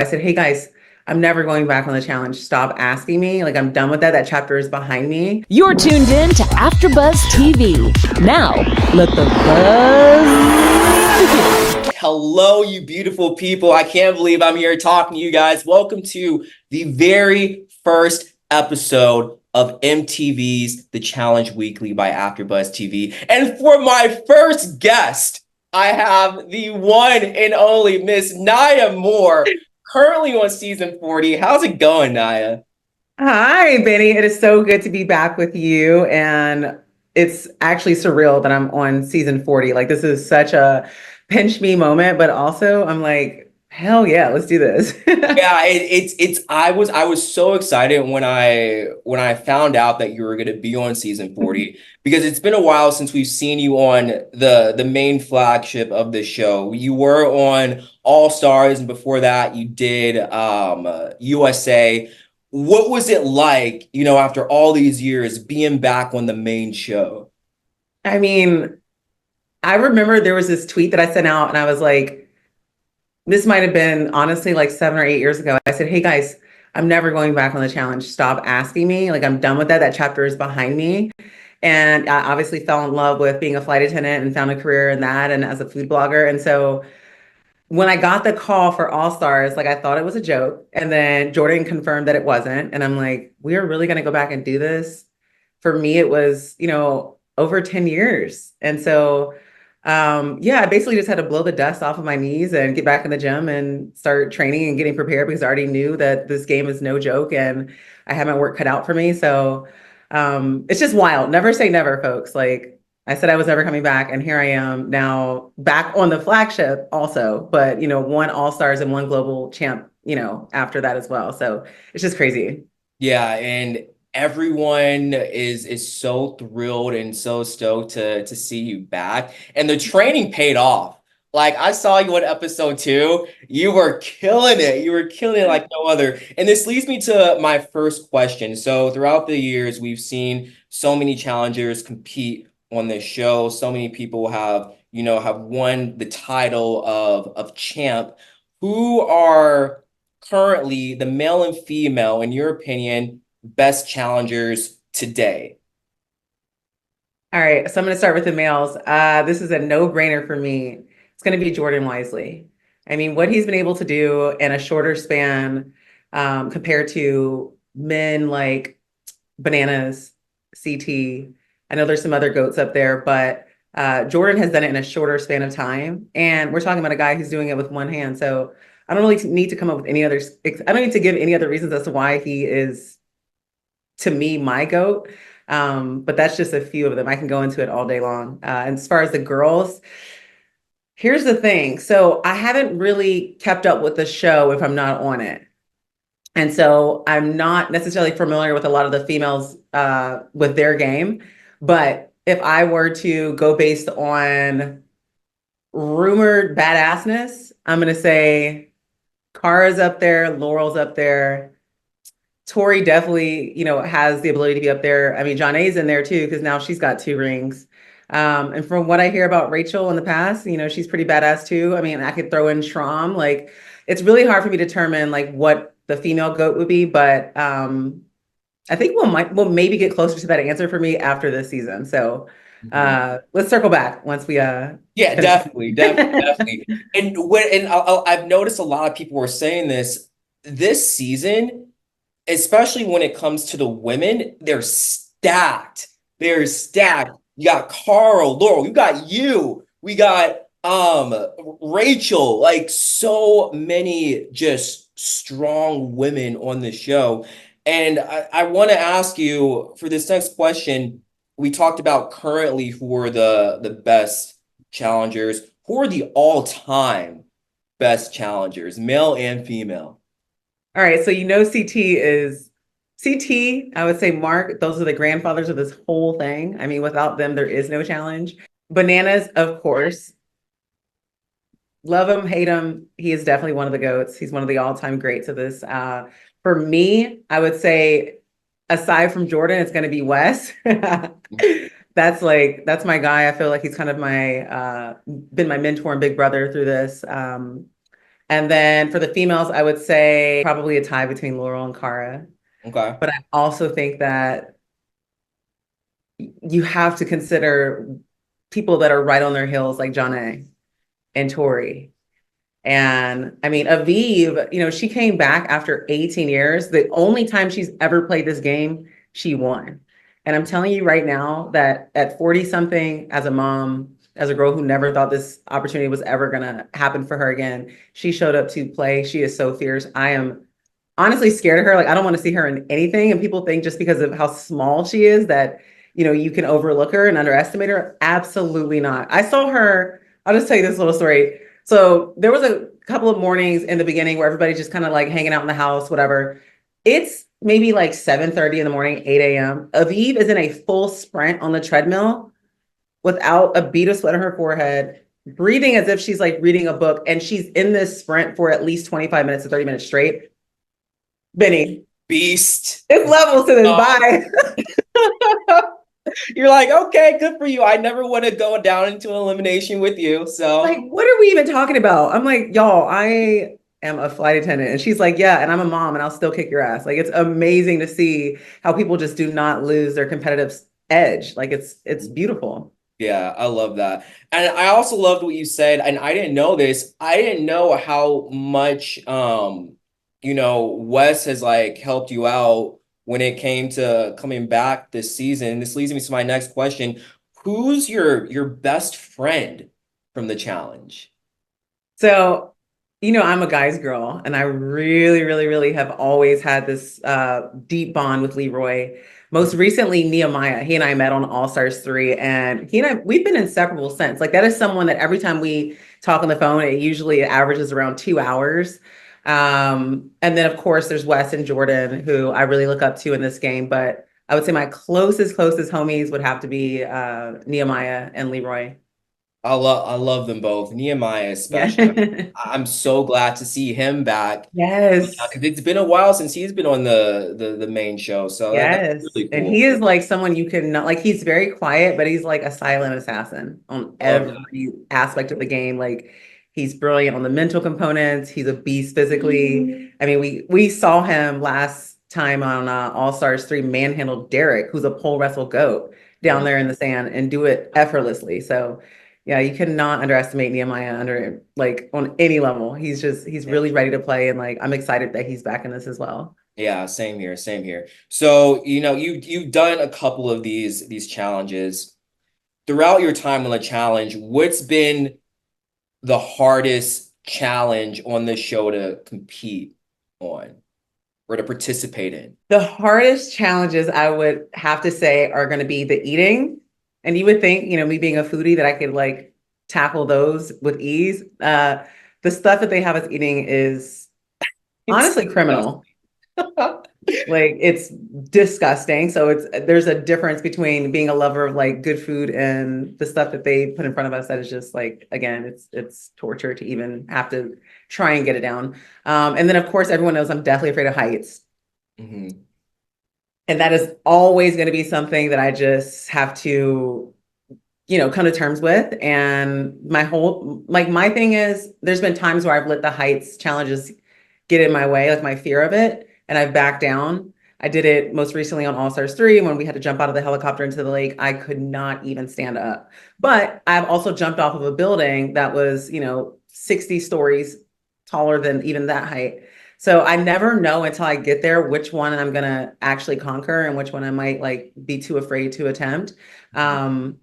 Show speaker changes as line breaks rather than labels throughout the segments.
I said, hey guys, I'm never going back on the challenge. Stop asking me. Like, I'm done with that. That chapter is behind me.
You're tuned in to AfterBuzz TV. Now, let the buzz begin.
Hello, you beautiful people. I can't believe I'm here talking to you guys. Welcome to the very first episode of MTV's The Challenge Weekly by AfterBuzz TV. And for my first guest, I have the one and only Miss Nia Moore, currently on season 40. How's it going, Nia?
Hi, Benny. It is so good to be back with you. And it's actually surreal that I'm on season 40. Like, this is such a pinch me moment, but also I'm like, hell yeah, let's do this.
Yeah, it's I was so excited when I found out that you were going to be on season 40 because it's been a while since we've seen you on the main flagship of the show. You were on All Stars, and before that you did USA. What was it like, after all these years being back on the main show?
I mean, I remember there was this tweet that I sent out and I was like, this might have been honestly like 7 or 8 years ago. I said, hey guys, I'm never going back on the challenge. Stop asking me. Like, I'm done with that. That chapter is behind me. And I obviously fell in love with being a flight attendant and found a career in that and as a food blogger. And so when I got the call for All Stars, like, I thought it was a joke. And then Jordan confirmed that it wasn't. And I'm like, we are really going to go back and do this. For me, it was, over 10 years. And so, yeah, I basically just had to blow the dust off of my knees and get back in the gym and start training and getting prepared because I already knew that this game is no joke and I had my work cut out for me. So, it's just wild. Never say never, folks. Like, I said I was never coming back, and here I am now back on the flagship also, but one All Stars and one global champ, after that as well. So it's just crazy.
Yeah, and everyone is so thrilled and so stoked to see you back. And the training paid off. Like, I saw you on episode 2. You were killing it. You were killing it like no other. And this leads me to my first question. So throughout the years, we've seen so many challengers compete on this show. So many people have won the title of champ. Who are currently the male and female, in your opinion, best challengers today?
All right, so I'm going to start with the males. This is a no-brainer for me. It's going to be Jordan Wisely. I mean, what he's been able to do in a shorter span, compared to men like Bananas, CT. I know there's some other goats up there, but Jordan has done it in a shorter span of time. And we're talking about a guy who's doing it with one hand. So I don't really need to come up with any other, I don't need to give any other reasons as to why he is, to me, my goat. But that's just a few of them. I can go into it all day long. And as far as the girls, here's the thing. So I haven't really kept up with the show if I'm not on it. And so I'm not necessarily familiar with a lot of the females with their game. But if I were to go based on rumored badassness, I'm going to say Kara's up there, Laurel's up there. Tori definitely, has the ability to be up there. I mean, Jonna's in there too, because now she's got 2 rings. And from what I hear about Rachel in the past, she's pretty badass too. I mean, I could throw in Shram. Like, it's really hard for me to determine like what the female goat would be, but I think we'll maybe get closer to that answer for me after this season. So let's circle back once we
Yeah,
finish.
definitely. I've noticed a lot of people were saying this season, especially when it comes to the women, they're stacked. They're stacked. You got Carl, Laurel, you got you. We got Rachel, like so many just strong women on the show. And I want to ask you for this next question. We talked about currently who are the best challengers. Who are the all-time best challengers, male and female?
All right, so CT is CT, I would say Mark, those are the grandfathers of this whole thing. I mean, without them, there is no challenge. Bananas, of course. Love him, hate him. He is definitely one of the GOATs. He's one of the all-time greats of this. For me, I would say, aside from Jordan, it's going to be Wes. That's my guy. I feel like he's kind of been my mentor and big brother through this. And then for the females, I would say probably a tie between Laurel and Cara.
Okay.
But I also think that you have to consider people that are right on their heels, like Jonna and Tori. And I mean, Aviv, she came back after 18 years. The only time she's ever played this game, she won. And I'm telling you right now that at 40 something, as a mom, as a girl who never thought this opportunity was ever going to happen for her again, she showed up to play. She is so fierce. I am honestly scared of her. Like, I don't want to see her in anything. And people think just because of how small she is that, you can overlook her and underestimate her. Absolutely not. I saw her. I'll just tell you this little story. So there was a couple of mornings in the beginning where everybody's just kind of like hanging out in the house, whatever. It's maybe like 7:30 in the morning, 8 a.m. Aviv is in a full sprint on the treadmill without a bead of sweat on her forehead, breathing as if she's like reading a book. And she's in this sprint for at least 25 minutes to 30 minutes straight. Benny,
Beast.
it's levels to this.
Oh.
Bye.
You're like, okay, good for you. I never would have gone down into elimination with you.
Like,
So
what are we even talking about? I'm like, y'all, I am a flight attendant. And she's like, yeah, and I'm a mom and I'll still kick your ass. Like, it's amazing to see how people just do not lose their competitive edge. Like, it's beautiful.
yeah, I love that. And I also loved what you said, and I didn't know this. I didn't know how much Wes has like helped you out when it came to coming back this season. This leads me to my next question. Who's your best friend from the challenge?
So, I'm a guy's girl, and I really, really, really have always had this deep bond with Leroy. Most recently, Nehemiah, he and I met on All Stars 3, and he and I, we've been inseparable since. Like, that is someone that every time we talk on the phone, it usually averages around 2 hours. And then, of course, there's Wes and Jordan, who I really look up to in this game. But I would say my closest homies would have to be Nehemiah and Leroy.
I love them both. Nehemiah
Yeah.
especially. I'm so glad to see him back.
Yes.
Because it's been a while since he's been on the main show. So that's
Yes.
really
And he
cool.
is like someone you can not like, he's very quiet, but he's like a silent assassin on
Love that.
every aspect of the game. Like, he's brilliant on the mental components. He's a beast physically. I mean, we saw him last time on All Stars 3 manhandle Derek, who's a pole wrestle goat down
Mhm.
there in the sand and do it effortlessly. So yeah, you cannot underestimate Nehemiah under like on any level. He's
Yeah.
really ready to play, and like I'm excited that he's back in this as well.
Yeah, same here, same here. So, you've done a couple of these challenges. Throughout your time on the challenge, what's been the hardest challenge on the show to compete on or to participate in?
The hardest challenges I would have to say are going to be the eating. And you would think, me being a foodie, that I could like tackle those with ease. The stuff that they have us eating is
It's
honestly criminal. Like, it's disgusting. So there's a difference between being a lover of like good food and the stuff that they put in front of us that is just like, again, it's torture to even have to try and get it down. And then of course everyone knows I'm deathly afraid of heights.
Mhm.
And that is always going to be something that I just have to, come to terms with. And my thing is, there's been times where I've let the heights challenges get in my way, like my fear of it, and I've backed down. I did it most recently on All Stars 3 when we had to jump out of the helicopter into the lake. I could not even stand up. But I've also jumped off of a building that was, 60 stories taller than even that height. So I never know until I get there which one I'm gonna actually conquer and which one I might like be too afraid to attempt. Um,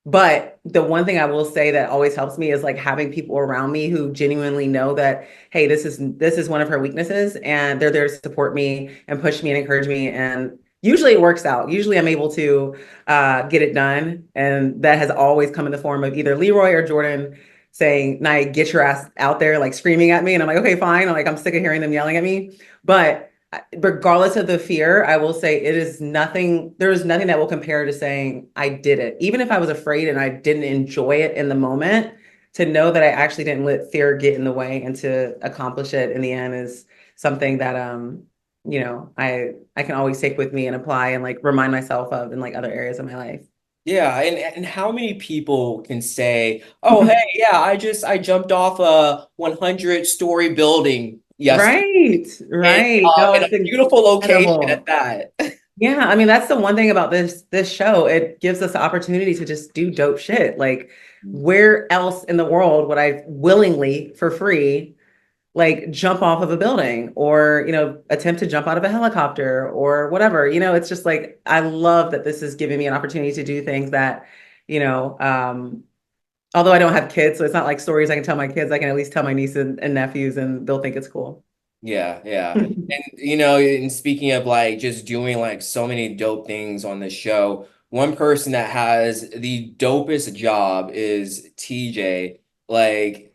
but the one thing I will say that always helps me is like having people around me who genuinely know that, hey, this is one of her weaknesses, and they're there to support me and push me and encourage me. And usually it works out. Usually I'm able to get it done, and that has always come in the form of either Leroy or Jordan saying, "Nia, get your ass out there," like screaming at me, and I'm like, okay, fine. I'm sick of hearing them yelling at me, but regardless of the fear, I will say there is nothing that will compare to saying I did it. Even if I was afraid and I didn't enjoy it in the moment, to know that I actually didn't let fear get in the way and to accomplish it in the end is something that I can always take with me and apply and like remind myself of in like other areas of my life.
Yeah, and how many people can say, "Oh, hey, yeah, I jumped off a 100-story building yesterday
Right, right. No,
in a
it's
beautiful location at
incredible.
that."
Yeah, I mean that's the one thing about this show. It gives us the opportunity to just do dope shit. Like, where else in the world would I willingly, for free, like jump off of a building or, attempt to jump out of a helicopter or whatever? It's just like I love that this is giving me an opportunity to do things that, you know, although I don't have kids, so it's not like stories I can tell my kids. I can at least tell my nieces and nephews, and they'll think it's cool.
Yeah, yeah. And and speaking of like just doing like so many dope things on this show, one person that has the dopest job is TJ. Like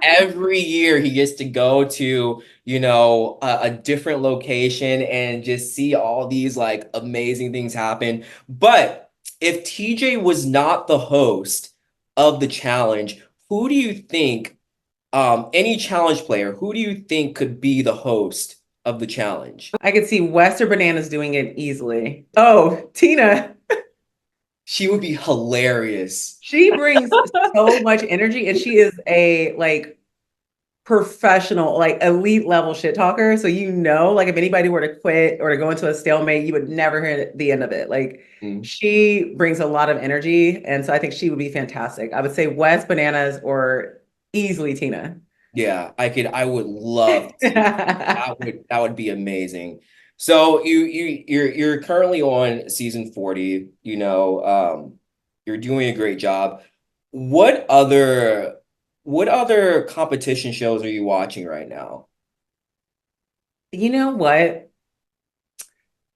every year he gets to go to, a different location and just see all these like amazing things happen. But if TJ was not the host of the challenge, who do you think any challenge player, who do you think could be the host of the challenge?
I could see West or Bananas doing it easily. Oh, Tina,
She would be hilarious.
she brings so much energy, and she is a like professional, like elite level shit talker. So like if anybody were to quit or to go into a stalemate, you would never hear the end of it. Like
Mm.
she brings a lot of energy, and so I think she would be fantastic. I would say West, Bananas, or easily Tina.
Yeah, I would love to see that would be amazing. So you're currently on season 40, you're doing a great job. What other what other competition shows are you watching right now?
You know what?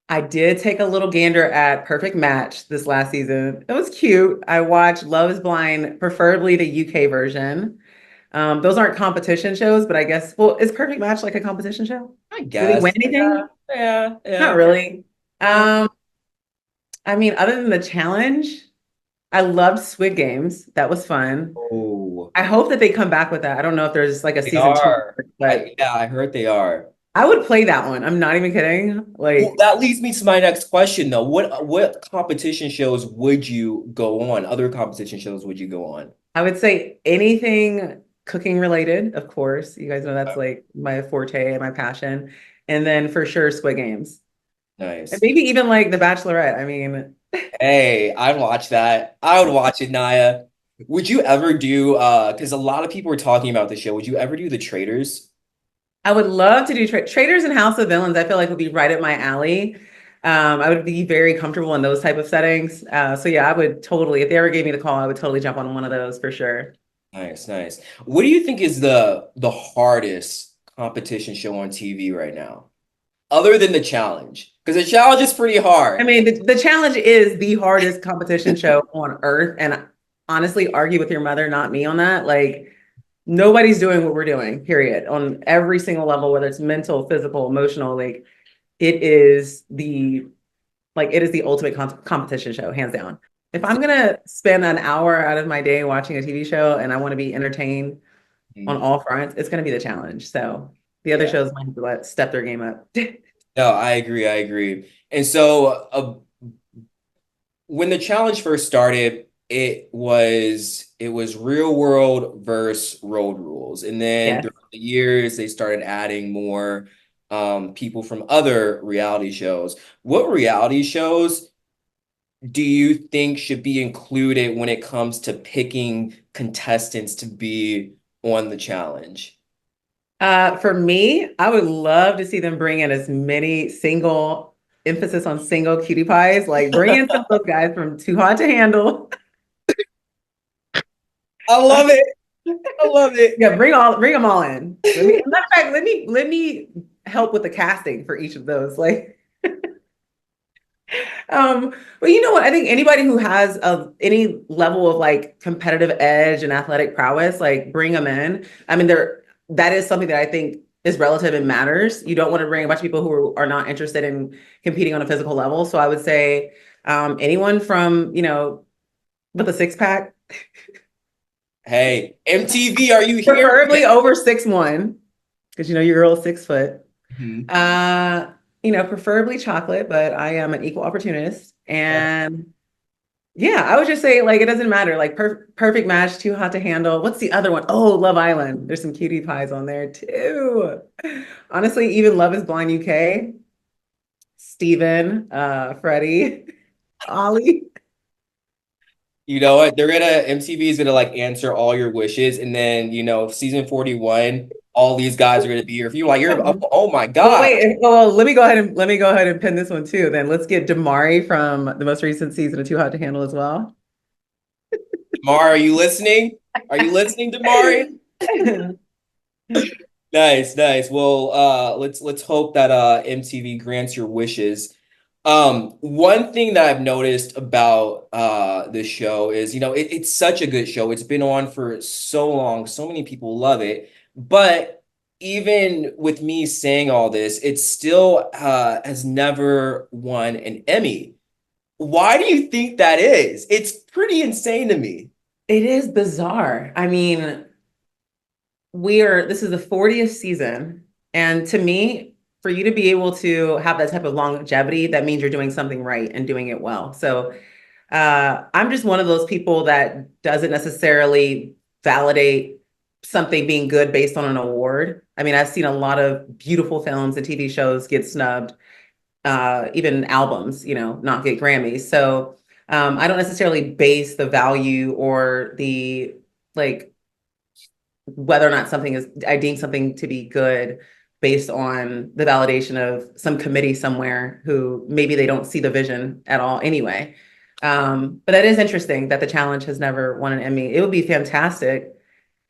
I did take a little gander at Perfect Match this last season. It was cute. I watched Love is Blind, preferably the UK version. Those aren't competition shows, but I guess, well, is Perfect Match like a competition show?
I
Do they win
guess. Yeah,
anything?
yeah,
Not
yeah.
really.
Yeah.
Um, I mean, other than the challenge, I loved Squid Games. That was fun.
Oh,
I hope that they come back with that. I don't know if there's like a
they
season two,
are.
but
I heard they are.
I would play that one. I'm not even kidding.
Well,
Like,
that leads me to my next question, though. What competition shows would you go on? Other competition shows would you go on?
I would say anything cooking related, of course. You guys know that's like my forte and my passion. And then for sure, Squid Games. And
Nice.
maybe even like The Bachelorette. I mean,
Hey, I'd watch that. I would watch it, Naya. Would you ever do because a lot of people were talking about this show. Would you ever do the Traders?
I would love to do Traders and House of Villains. I feel like would be right at my alley. I would be very comfortable in those type of settings. So yeah, I would totally, if they ever gave me the call, I would totally jump on one of those for sure.
Nice, nice. What do you think is the hardest competition show on TV right now? Other than the challenge, because the challenge is pretty
I
hard.
mean, the challenge is the hardest competition show on earth. And honestly, argue with your mother, not me on that. Like, nobody's doing what we're doing, period, on every single level, whether it's mental, physical, emotional. Like, it is the it is the ultimate competition show, hands down. If I'm gonna spend an hour out of my day watching a TV show and I want to be entertained on
Mhm.
all fronts, it's gonna be the challenge. So the other
Yeah.
shows might have to step their game up.
No, I agree. I agree. And so when the challenge first started, it was real world versus road rules. And then
Yes.
throughout the years, they started adding more people from other reality shows. What reality shows do you think should be included when it comes to picking contestants to be on the challenge?
For me, I would love to see them bring in as many single, emphasis on single cutie pies, like bring in some of those guys from Too Hot to Handle.
I love it. I love it.
Yeah, bring them all in. Matter of fact, let me help with the casting for each of those. Like, but you know what? I think anybody who has any level of like competitive edge and athletic prowess, like bring them in. I mean, that is something that I think is relative and matters. You don't want to bring a bunch of people who are not interested in competing on a physical level. So I would say anyone from, with a six pack,
Hey, MTV, are you hearing
preferably
it?
over 6'1", because your girl is 6 foot.
Mhm.
Preferably chocolate, but I am an equal opportunist. And Yeah, I would just say like it doesn't matter. Like perfect match, too hot to handle. What's the other one? Oh, Love Island. There's some cutie pies on there too. Honestly, even Love is Blind UK, Steven, Freddie, Ollie.
You know what? They're gonna MTV is gonna like answer all your wishes, and then season 41, all these guys are gonna be here. If you like, you're oh my
Well,
God.
wait. Let me go ahead and pin this one too. Then let's get Damari from the most recent season of Too Hot to Handle as well.
Damari, are you listening? Are you listening, Damari? Nice, nice. Well, let's hope that MTV grants your wishes. One thing that I've noticed about this show is, it's such a good show. It's been on for so long, so many people love it. But even with me saying all this, it still has never won an Emmy. Why do you think that is? It's pretty insane to me.
It is bizarre. I mean, this is the 40th season. And to me, for you to be able to have that type of longevity, that means you're doing something right and doing it well. So I'm just one of those people that doesn't necessarily validate something being good based on an award. I mean, I've seen a lot of beautiful films and TV shows get snubbed, even albums, not get Grammys. So I don't necessarily base the value or the like whether or not I deem something to be good based on the validation of some committee somewhere who maybe they don't see the vision at all anyway. But that is interesting that the challenge has never won an Emmy. It would be fantastic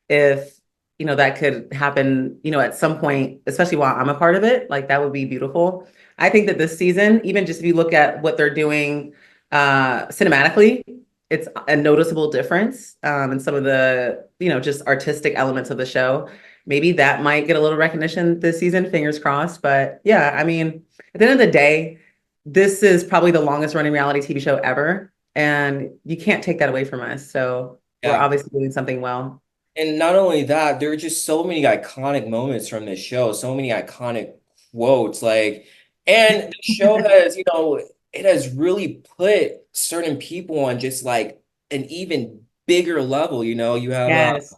if, that could happen, at some point, especially while I'm a part of it. Like that would be beautiful. I think that this season, even just if you look at what they're doing cinematically, it's a noticeable difference in some of the, just artistic elements of the show. Maybe that might get a little recognition this season, fingers crossed. But yeah, I mean, at the end of the day, this is probably the longest running reality TV show ever. And you can't take that away from us. So we're
Yeah.
obviously doing something well.
And not only that, there are just so many iconic moments from this show, so many iconic quotes. And the show has, it has really put certain people on just like an even bigger level. You have
Yes.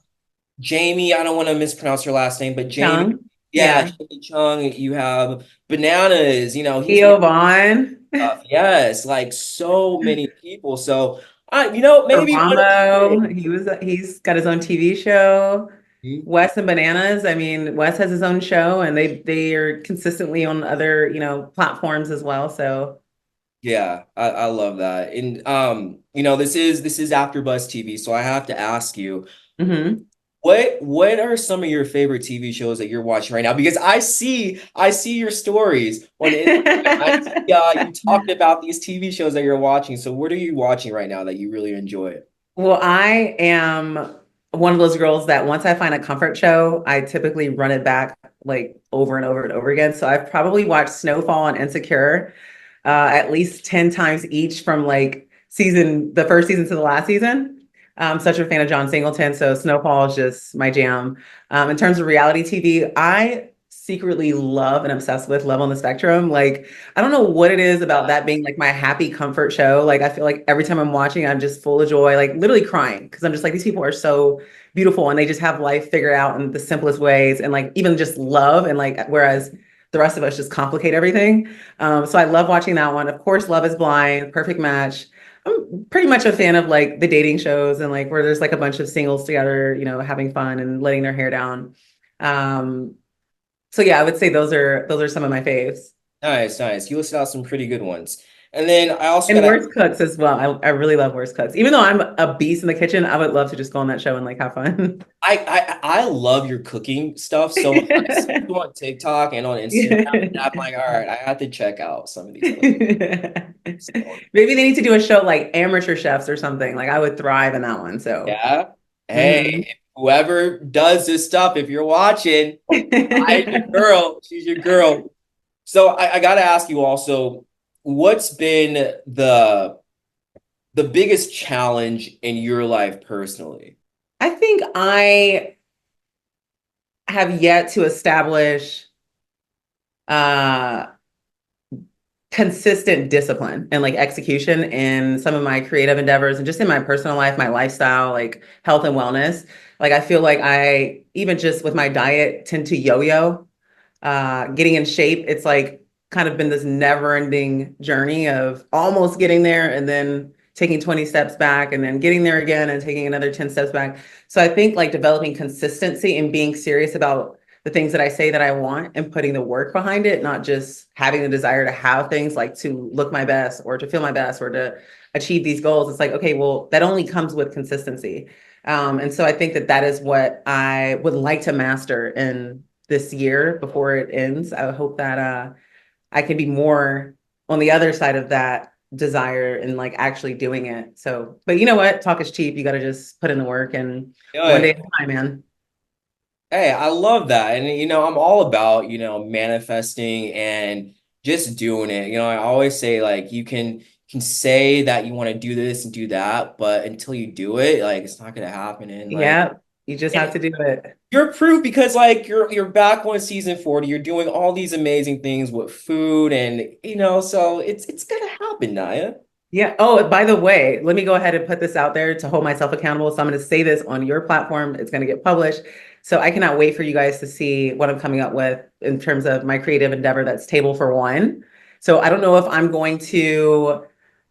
Jamie, I don't want to mispronounce her last name, but Jamie,
Chung.
yeah,
Yeah.
Jamie Chung. You have Bananas, he's
Theo Vaughn.
stuff. Yes, like so many people. So maybe one of these
Ramo.
days.
He's got his own TV show. Wes and Bananas. I mean, Wes has his own show and they are consistently on other, platforms as well. So
Yeah, I love that. And this is AfterBuzz TV, so I have to ask you,
mhm.
what are some of your favorite TV shows that you're watching right now? Because I see your stories on Instagram. I see you talking about these TV shows that you're watching. So what are you watching right now that you really enjoy?
Well, I am one of those girls that once I find a comfort show, I typically run it back like over and over and over again. So I've probably watched Snowfall and Insecure at least 10 times each from like the first season to the last season. I'm such a fan of John Singleton, so Snowfall is just my jam. In terms of reality TV, I secretly love and obsessed with Love on the Spectrum. Like, I don't know what it is about that being like my happy comfort show. Like, I feel like every time I'm watching, I'm just full of joy, like literally crying because I'm just like, these people are so beautiful and they just have life figured out in the simplest ways and like even just love and like, whereas the rest of us just complicate everything. So I love watching that one. Of course, Love is Blind, Perfect Match. I'm pretty much a fan of like the dating shows and like where there's like a bunch of singles together, having fun and letting their hair down. Um, so yeah, I would say those are some of my faves.
Nice, nice. You listed out some pretty good ones. And then I also
And
gotta
Worst Cooks as well. I really love Worst Cooks. Even though I'm a beast in the kitchen, I would love to just go on that show and like have fun.
I love your cooking stuff so much. I see you on TikTok and on Instagram, and I'm like, all right, I have to check out some of these other
Maybe
stuff.
they need to do a show like Amateur Chefs or something. Like I would thrive in that one. So
Yeah.
mhm.
Hey, whoever does this stuff, if you're watching, I your girl. She's your girl. So I gotta ask you also, what's been the biggest challenge in your life personally?
I think I have yet to establish uh consistent discipline and like execution in some of my creative endeavors and just in my personal life, my lifestyle, like health and wellness. Like I feel like I even just with my diet tend to yo-yo, getting in shape. It's like kind of been this never-ending journey of almost getting there and then taking 20 steps back and then getting there again and taking another 10 steps back. So I think like developing consistency and being serious about the things that I say that I want and putting the work behind it, not just having the desire to have things like to look my best or to feel my best or to achieve these goals. It's like, okay, well, that only comes with consistency. And so I think that that is what I would like to master in this year before it ends. I hope that I can be more on the other side of that desire and like actually doing it. So, but you know what? Talk is cheap. You got to just put in the work and one
Yeah.
day at a time, man.
Hey, I love that. And I'm all about, manifesting and just doing it. I always say like you can say that you want to do this and do that, but until you do it, like it's not gonna happen. And like
Yeah, you just have
and
to do it.
you're proof because like you're back on season 40, you're doing all these amazing things with food and so it's gonna happen, Naya.
Yeah. Oh, by the way, let me go ahead and put this out there to hold myself accountable. So I'm going to say this on your platform. It's going to get published. So I cannot wait for you guys to see what I'm coming up with in terms of my creative endeavor that's Table for One. So I don't know if I'm going to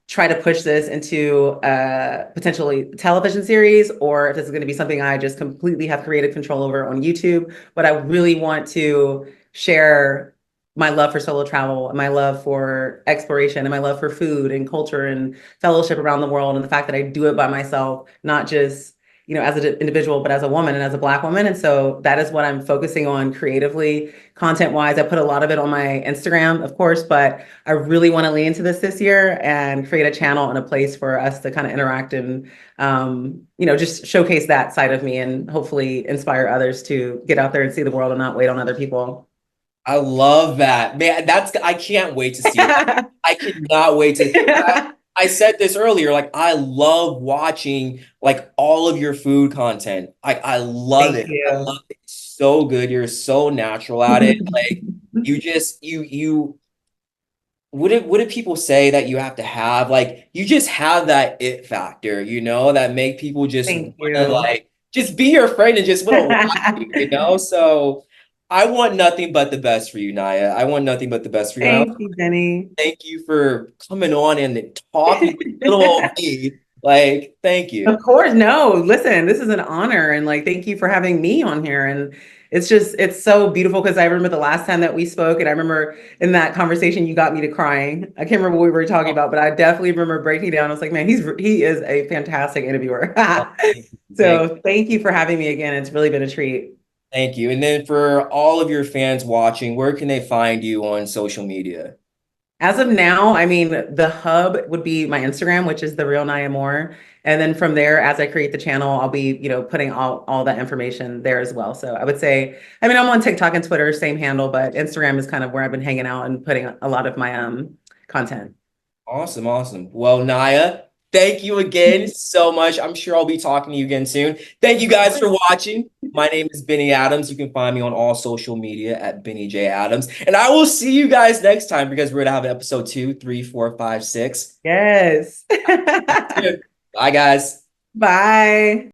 try to push this into a potentially television series or if this is going to be something I just completely have creative control over on YouTube. But I really want to share my love for solo travel, and my love for exploration, and my love for food and culture and fellowship around the world, and the fact that I do it by myself, not just as an individual, but as a woman and as a Black woman. And so that is what I'm focusing on creatively, content wise. I put a lot of it on my Instagram, of course, but I really want to lean into this year and create a channel and a place for us to kind of interact and just showcase that side of me and hopefully inspire others to get out there and see the world and not wait on other people.
I love that. Man, I can't wait to see that. I cannot wait to I said this earlier, like I love watching like all of your food content. I love
Thank
it. I
you.
love it. It's so good. You're so natural at it. Like you just you what do people say that you have to have? Like you just have that it factor, that make people just
Thank
wanna
you.
like just be your friend and just wanna watch you. So I want nothing but the best for you, Naya. I want nothing but the best for you. And I
Thank you, Jenny.
thank you for coming on and talking with little old me. Like, thank you.
Of course, no. Listen, this is an honor and like thank you for having me on here. And it's so beautiful because I remember the last time that we spoke, and I remember in that conversation you got me to crying. I can't remember what we were talking about, but I definitely remember breaking down. I was like, man, he is a fantastic interviewer.
Thank,
So thank you for having me again. It's really been a treat.
thank you. And then for all of your fans watching, where can they find you on social media?
As of now, I mean, the hub would be my Instagram, which is the real Nia Moore. And then from there, as I create the channel, I'll be, putting all that information there as well. So I would say, I mean, I'm on TikTok and Twitter, same handle, but Instagram is kind of where I've been hanging out and putting a lot of my content.
Awesome, awesome. Well, Naya, thank you again so much. I'm sure I'll be talking to you again soon. Thank you guys for watching. My name is Benny Adams. You can find me on all social media at Benny J Adams. And I will see you guys next time because we're gonna have episode 2, 3, 4, 5, 6.
Yes.
Bye, guys.
Bye.